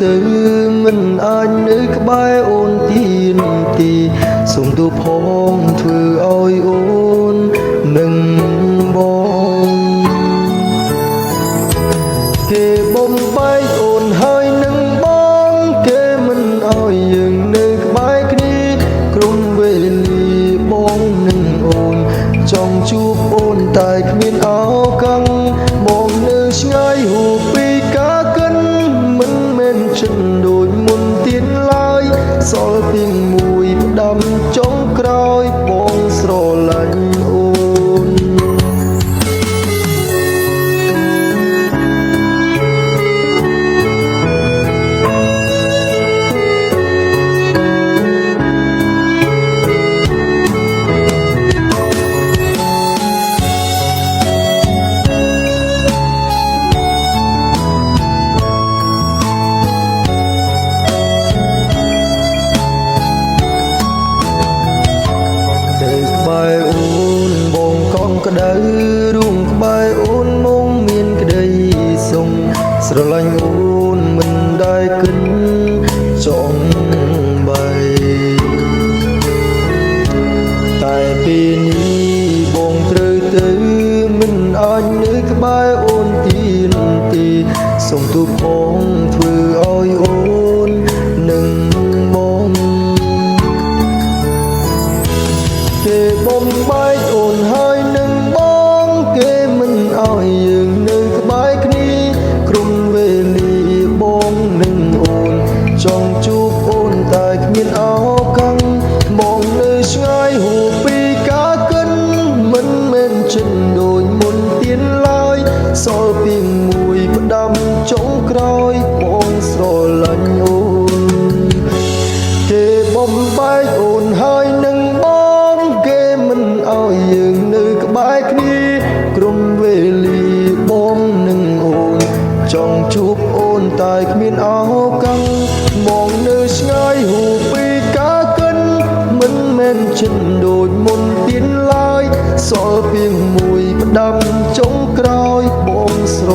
ទៅមិនអាចនៅក្បែរអូនទៀនទីសូមទូផងធ្វើឲ្យអូននឹងបងគេបំបែកអូនហើយនឹងបងគេមិនឲ្យយើងនៅក្បែរគ្នាក្រុមវេលាបងនឹងអូនចង់ជួបអូនតែគ្មានឱកាសបងនៅឆ្ងាយហួសពីការកិនមិនមែនចិនដូចមុនទៀតឡើយសល់ពីមួយផ្ដាំចុងក្រោយបងស្រឡាញ់អូនក្តៅរួមក្បែរអូនមកមានក្តីសុំស្រឡាញ់អូនមិនដែលគិនចង់បីតែពេលនេះបងត្រូវទៅមិនអាចនៅក្បែរអូនទៀនទីសូមទូផងធ្វើឲ្យអូននឹងបងគេបំបែកអូនហើយនឹងគេមិនឲ្យយើងនៅក្បែរគ្នាក្រុមវេលាបងនឹងអូនចង់ជួបអូនតែគ្មានឱកាសបងនៅឆ្ងាយហួសពីការកិនមិនមែនចិនដូចមុនទៀតឡើយសល់ពីមួយផ្ដាំចុងក្រោយបងស្រឡាញ់អូនគេបំបែកអូនហើយនឹងបងគេមិនឲ្យយើងនៅក្បែរគ្នាក្រុមវេលាបងនឹងអូនចង់ជួបអូនតែគ្មានឱកាសមកនៅឆ្ងាយហួសពីការកិនមិនមែនចិនដូចមុនទៀតឡើយសល់ពីមួយផ្ដាំចុងក្រោយបងស្រ